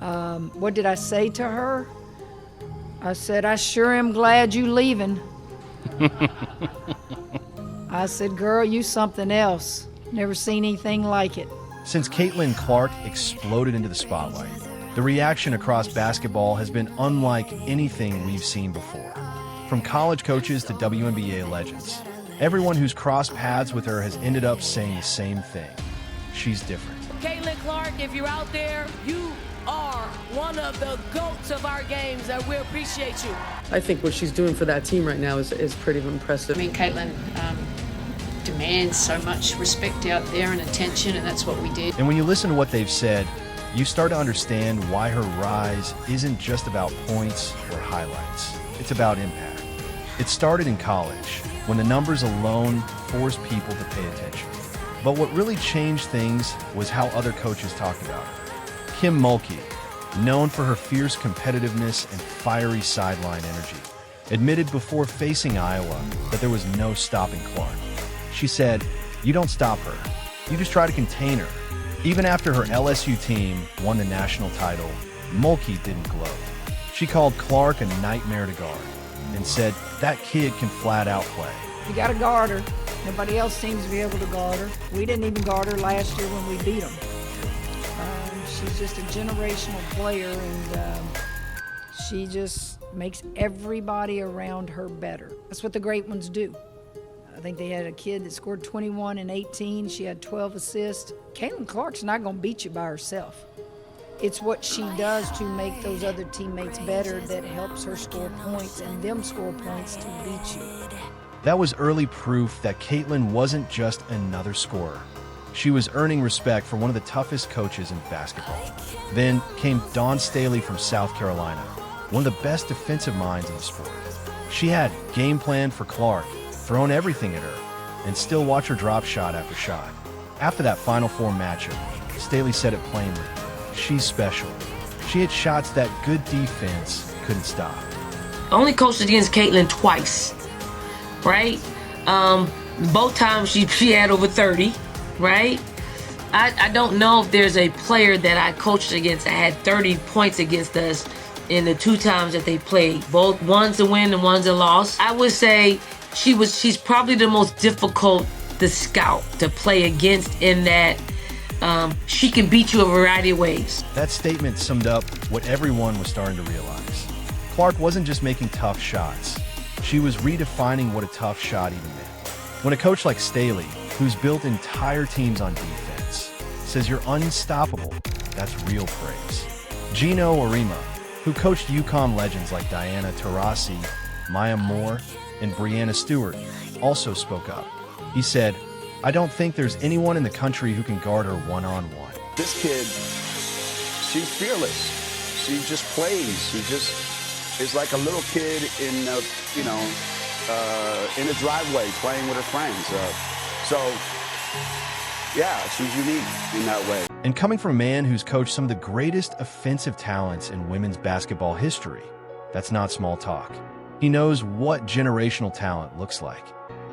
What did I say to her? I said, I sure am glad you leaving. I said, girl, you something else. Never seen anything like it. Since Caitlin Clark exploded into the spotlight, the reaction across basketball has been unlike anything we've seen before. From college coaches to WNBA legends, everyone who's crossed paths with her has ended up saying the same thing. She's different. Caitlin Clark, if you're out there, you are one of the GOATs of our games, and we appreciate you. I think what she's doing for that team right now is pretty impressive. I mean, Caitlin demands so much respect out there and attention, and that's what we did. And when you listen to what they've said, you start to understand why her rise isn't just about points or highlights. It's about impact. It started in college, when the numbers alone forced people to pay attention. But what really changed things was how other coaches talked about her. Kim Mulkey, known for her fierce competitiveness and fiery sideline energy, admitted before facing Iowa that there was no stopping Clark. She said, "You don't stop her. You just try to contain her." Even after her LSU team won the national title, Mulkey didn't gloat. She called Clark a nightmare to guard and said, "That kid can flat out play." You got to guard her. Nobody else seems to be able to guard her. We didn't even guard her last year when we beat them. She's just a generational player, and she just makes everybody around her better. That's what the great ones do. I think they had a kid that scored 21 and 18. She had 12 assists. Caitlin Clark's not going to beat you by herself. It's what she does to make those other teammates better that helps her score points and them score points to beat you. That was early proof that Caitlin wasn't just another scorer. She was earning respect for one of the toughest coaches in basketball. Then came Dawn Staley from South Carolina, one of the best defensive minds in the sport. She had game plan for Clark, thrown everything at her, and still watch her drop shot after shot. After that Final Four matchup, Staley said it plainly. She's special. She hit shots that good defense couldn't stop. I only coached against Caitlin twice, right? Both times she had over 30, right? I don't know if there's a player that I coached against that had 30 points against us in the two times that they played. Both, one's a win and one's a loss. I would say she's probably the most difficult to scout, to play against, in that she can beat you a variety of ways. That statement summed up what everyone was starting to realize. Clark wasn't just making tough shots. She was redefining what a tough shot even meant. When a coach like Staley, who's built entire teams on defense, says you're unstoppable, that's real praise. Gino Arima, who coached UConn legends like Diana Taurasi, Maya Moore, and Breanna Stewart, also spoke up. He said, "I don't think there's anyone in the country who can guard her one-on-one." This kid, she's fearless. She just plays. She just is like a little kid in a driveway playing with her friends. Yeah, she's unique in that way. And coming from a man who's coached some of the greatest offensive talents in women's basketball history, that's not small talk. He knows what generational talent looks like,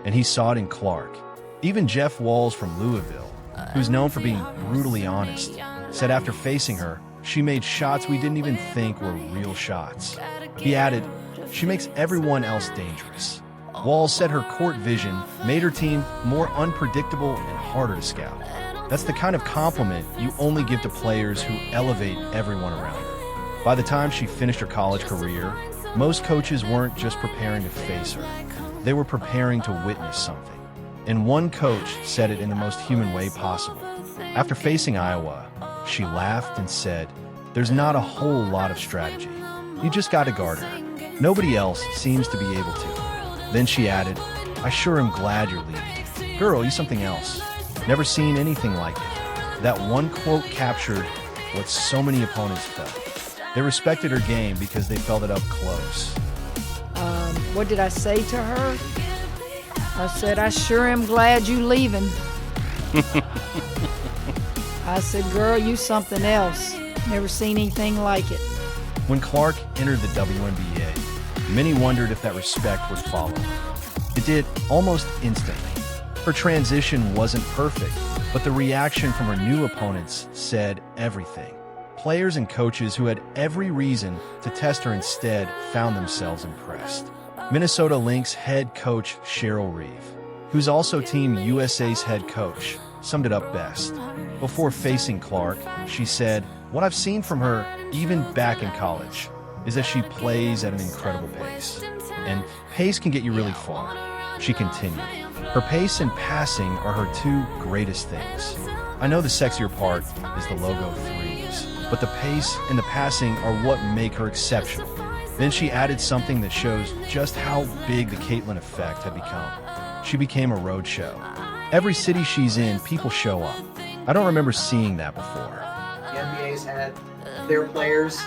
and he saw it in Clark. Even Jeff Walls from Louisville, who's known for being brutally honest, said after facing her, she made shots we didn't even think were real shots. He added, "She makes everyone else dangerous." Walls said her court vision made her team more unpredictable and harder to scout. That's the kind of compliment you only give to players who elevate everyone around her. By the time she finished her college career, most coaches weren't just preparing to face her. They were preparing to witness something. And one coach said it in the most human way possible. After facing Iowa, she laughed and said, "There's not a whole lot of strategy. You just got to guard her. Nobody else seems to be able to." Then she added, "I sure am glad you're leaving. Girl, you're something else. Never seen anything like it." That one quote captured what so many opponents felt. They respected her game because they felt it up close. What did I say to her? I said, "I sure am glad you leaving." I said, "Girl, you something else. Never seen anything like it." When Clark entered the WNBA, many wondered if that respect would follow. It did almost instantly. Her transition wasn't perfect, but the reaction from her new opponents said everything. players and coaches who had every reason to test her instead found themselves impressed. Minnesota Lynx head coach Cheryl Reeve, who's also Team USA's head coach, summed it up best. Before facing Clark, she said, "What I've seen from her, even back in college, is that she plays at an incredible pace. And pace can get you really far." She continued, "Her pace and passing are her two greatest things. I know the sexier part is the logo threes, but the pace and the passing are what make her exceptional." Then she added something that shows just how big the Caitlin effect had become. She became a roadshow. Every city she's in, people show up. I don't remember seeing that before. The NBA's had their players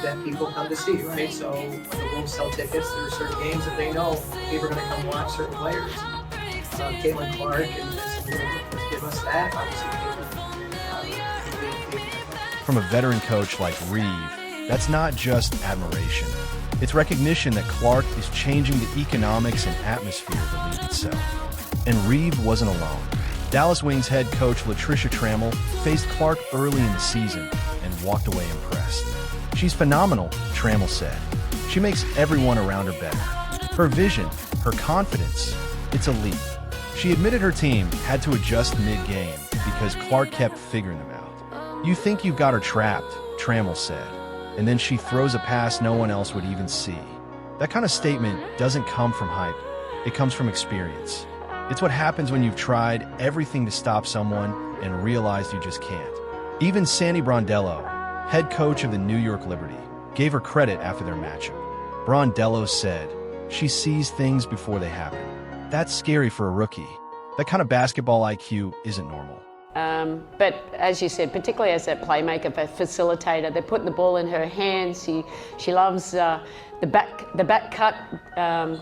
that people come to see, right? So when the Wolves sell tickets, there are certain games that they know people are going to come watch certain players. Caitlin Clark and give us that. Obviously, From a veteran coach like Reeve, that's not just admiration. It's recognition that Clark is changing the economics and atmosphere of the league itself. And Reeve wasn't alone. Dallas Wings head coach Latricia Trammell faced Clark early in the season and walked away impressed. "She's phenomenal," Trammell said. "She makes everyone around her better. Her vision, her confidence, it's elite." She admitted her team had to adjust mid-game because Clark kept figuring them out. "You think you've got her trapped," Trammell said, and then she throws a pass no one else would even see. That kind of statement doesn't come from hype. It comes from experience. It's what happens when you've tried everything to stop someone and realized you just can't. Even Sandy Brondello, head coach of the New York Liberty, gave her credit after their matchup. Brondello said, "She sees things before they happen. That's scary for a rookie. That kind of basketball IQ isn't normal." But as you said, particularly as a playmaker, a facilitator, they're putting the ball in her hands. She loves the back cut.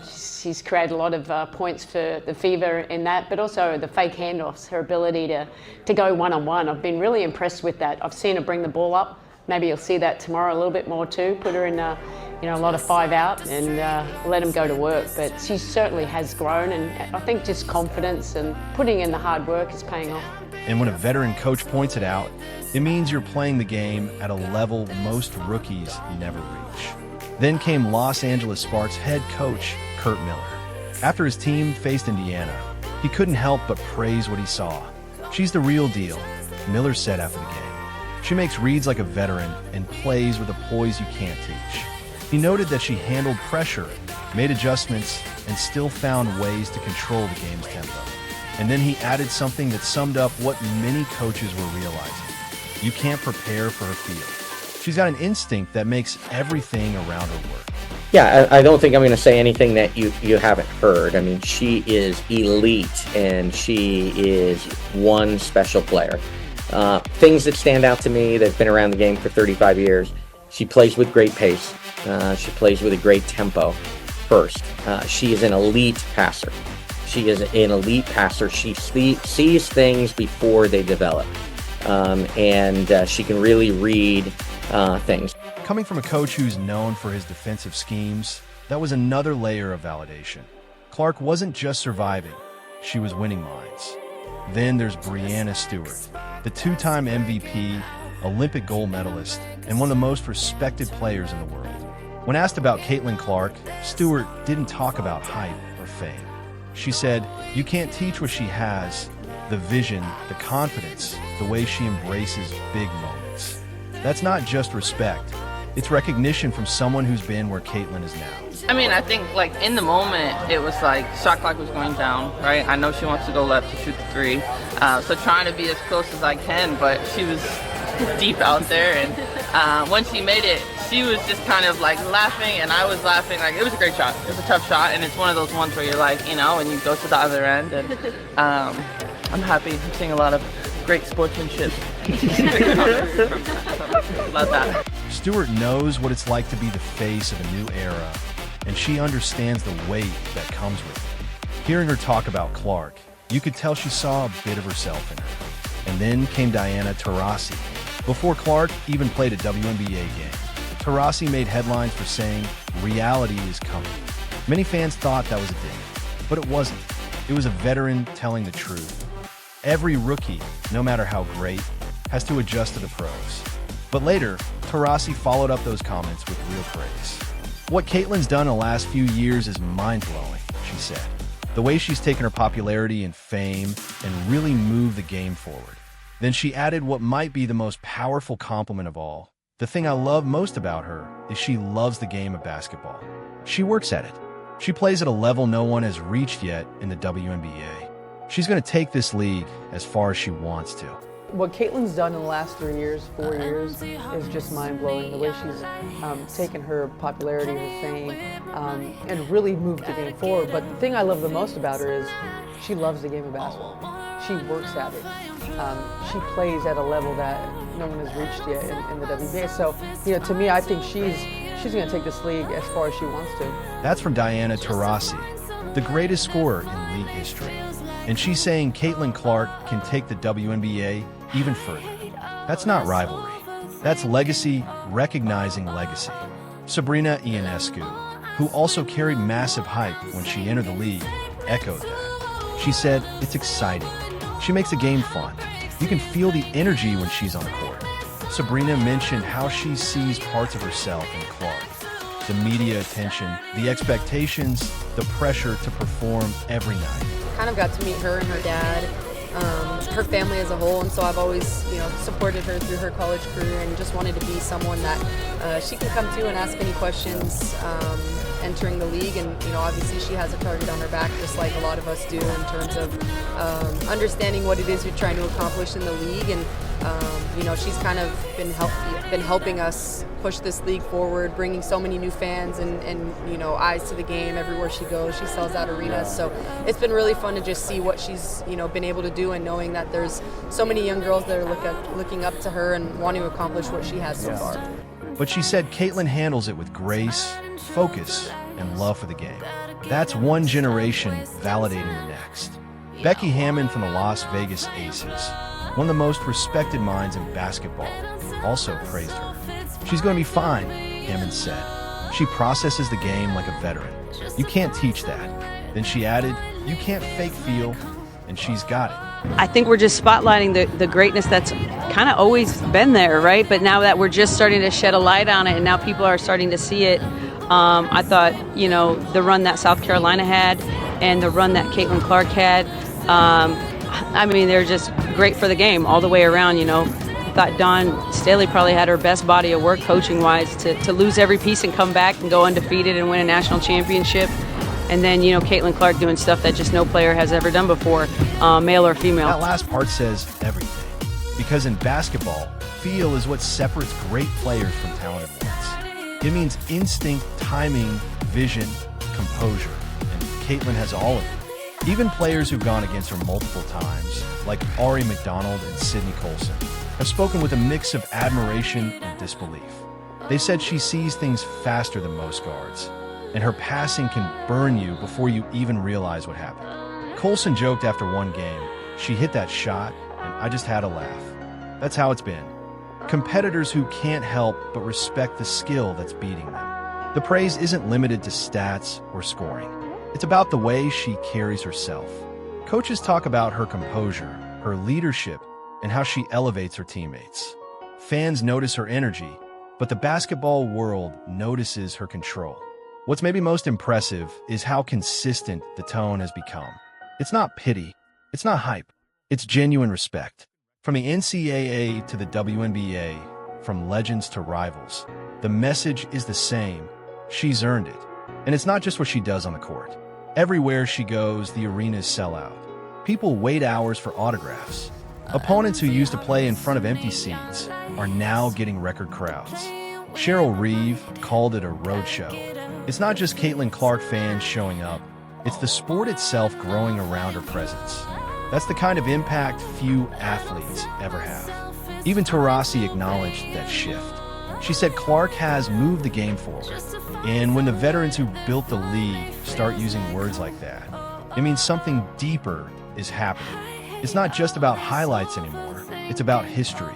She's created a lot of points for the Fever in that, but also the fake handoffs, her ability to go one-on-one. I've been really impressed with that. I've seen her bring the ball up. Maybe you'll see that tomorrow a little bit more too. Put her in a lot of 5 out and let them go to work. But she certainly has grown, and I think just confidence and putting in the hard work is paying off. And when a veteran coach points it out, it means you're playing the game at a level most rookies never reach. Then came Los Angeles Sparks head coach Curt Miller. After his team faced Indiana, he couldn't help but praise what he saw. "She's the real deal," Miller said after the game. "She makes reads like a veteran and plays with a poise you can't teach." He noted that she handled pressure, made adjustments, and still found ways to control the game's tempo. And then he added something that summed up what many coaches were realizing. You can't prepare for her field. She's got an instinct that makes everything around her work. Yeah, I don't think I'm going to say anything that you haven't heard. I mean, she is elite, and she is one special player. Things that stand out to me that've been around the game for 35 years, she plays with great pace. She plays with a great tempo first. She is an elite passer. She is an elite passer. She sees things before they develop, and she can really read things. Coming from a coach who's known for his defensive schemes, that was another layer of validation. Clark wasn't just surviving, she was winning minds. Then there's Breanna Stewart, the two-time MVP, Olympic gold medalist, and one of the most respected players in the world. When asked about Caitlin Clark, Stewart didn't talk about hype or fame. She said, "You can't teach what she has, the vision, the confidence, the way she embraces big moments." That's not just respect. It's recognition from someone who's been where Caitlin is now. I mean, I think, like, in the moment, it was like shot clock was going down, right? I know she wants to go left to shoot the three, so trying to be as close as I can, but she was deep out there, and when she made it, she was just kind of like laughing, and I was laughing. Like, it was a great shot. It was a tough shot, and it's one of those ones where you're like, and you go to the other end, and I'm happy. I'm seeing a lot of great sportsmanship. Love that. Stewart knows what it's like to be the face of a new era, and she understands the weight that comes with it. Hearing her talk about Clark, you could tell she saw a bit of herself in her. And then came Diana Taurasi. Before Clark even played a WNBA game, Taurasi made headlines for saying, "Reality is coming." Many fans thought that was a dig, but it wasn't. It was a veteran telling the truth. Every rookie, no matter how great, has to adjust to the pros. But later, Taurasi followed up those comments with real praise. What Caitlin's done in the last few years is mind-blowing, she said. The way she's taken her popularity and fame and really moved the game forward. Then she added what might be the most powerful compliment of all. The thing I love most about her is she loves the game of basketball. She works at it. She plays at a level no one has reached yet in the WNBA. She's going to take this league as far as she wants to. What Caitlin's done in the last 3 years, 4 years, is just mind-blowing. The way she's taken her popularity, her fame, and really moved the game forward. But the thing I love the most about her is she loves the game of basketball. She works at it. She plays at a level that no one has reached yet in the WNBA. So, to me, I think she's going to take this league as far as she wants to. That's from Diana Taurasi, the greatest scorer in league history. And she's saying Caitlin Clark can take the WNBA even further. That's not rivalry. That's legacy recognizing legacy. Sabrina Ionescu, who also carried massive hype when she entered the league, echoed that. She said, "It's exciting. She makes the game fun. You can feel the energy when she's on the court." Sabrina mentioned how she sees parts of herself in Clark. The media attention, the expectations, the pressure to perform every night. Kind of got to meet her and her dad, her family as a whole, and so I've always, supported her through her college career and just wanted to be someone that she can come to and ask any questions entering the league. And obviously she has a target on her back, just like a lot of us do, in terms of understanding what it is you're trying to accomplish in the league. And she's kind of been helping us push this league forward, bringing so many new fans and eyes to the game everywhere she goes. She sells out arenas, so it's been really fun to just see what she's been able to do, and knowing that there's so many young girls that are looking up to her and wanting to accomplish what she has so far. But she said Caitlin handles it with grace, focus, and love for the game. That's one generation validating the next. Becky Hammond from the Las Vegas Aces, one of the most respected minds in basketball, also praised her. "She's going to be fine," Hammond said. "She processes the game like a veteran. You can't teach that." Then she added, "You can't fake feel," and she's got it. I think we're just spotlighting the greatness that's kind of always been there, right? But now that we're just starting to shed a light on it and now people are starting to see it, I thought, the run that South Carolina had and the run that Caitlin Clark had, they're just great for the game all the way around. I thought Dawn Staley probably had her best body of work coaching-wise to lose every piece and come back and go undefeated and win a national championship. And then, Caitlin Clark doing stuff that just no player has ever done before, male or female. That last part says everything. Because in basketball, feel is what separates great players from talented ones. It means instinct, timing, vision, composure. And Caitlin has all of it. Even players who've gone against her multiple times, like Ari McDonald and Sydney Colson, have spoken with a mix of admiration and disbelief. They said she sees things faster than most guards, and her passing can burn you before you even realize what happened. Colson joked after one game, "She hit that shot, and I just had a laugh." That's how it's been. Competitors who can't help but respect the skill that's beating them. The praise isn't limited to stats or scoring. It's about the way she carries herself. Coaches talk about her composure, her leadership, and how she elevates her teammates. Fans notice her energy, but the basketball world notices her control. What's maybe most impressive is how consistent the tone has become. It's not pity, it's not hype, it's genuine respect. From the NCAA to the WNBA, from legends to rivals, the message is the same. She's earned it. And it's not just what she does on the court. Everywhere she goes, the arenas sell out. People wait hours for autographs. Opponents who used to play in front of empty seats are now getting record crowds. Cheryl Reeve called it a roadshow. It's not just Caitlin Clark fans showing up. It's the sport itself growing around her presence. That's the kind of impact few athletes ever have. Even Taurasi acknowledged that shift. She said Clark has moved the game forward. And when the veterans who built the league start using words like that, it means something deeper is happening. It's not just about highlights anymore. It's about history.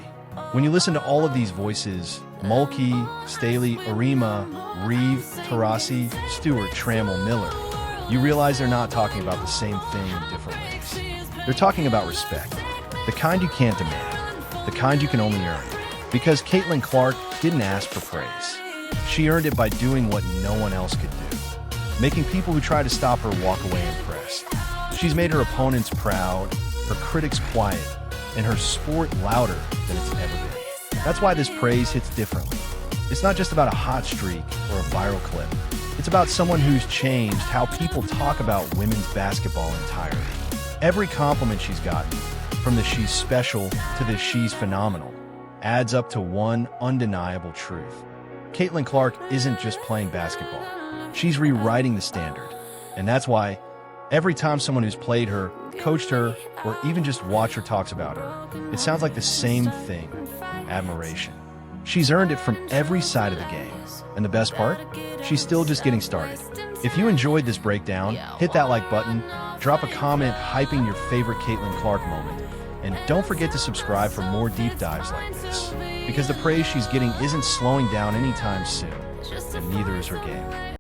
When you listen to all of these voices, Mulkey, Staley, Arima, Reeve, Taurasi, Stewart, Trammell, Miller, you realize they're not talking about the same thing in different ways. They're talking about respect, the kind you can't demand, the kind you can only earn. Because Caitlin Clark didn't ask for praise. She earned it by doing what no one else could do, making people who try to stop her walk away impressed. She's made her opponents proud, her critics quiet, and her sport louder than it's ever been. That's why this praise hits differently. It's not just about a hot streak or a viral clip. It's about someone who's changed how people talk about women's basketball entirely. Every compliment she's gotten, from the "she's special" to the "she's phenomenal," adds up to one undeniable truth. Caitlin Clark isn't just playing basketball. She's rewriting the standard. And that's why every time someone who's played her, coached her, or even just watched her talks about her, it sounds like the same thing: admiration. She's earned it from every side of the game. And the best part? She's still just getting started. If you enjoyed this breakdown, hit that like button, drop a comment hyping your favorite Caitlin Clark moment, and don't forget to subscribe for more deep dives like this, because the praise she's getting isn't slowing down anytime soon, and neither is her game.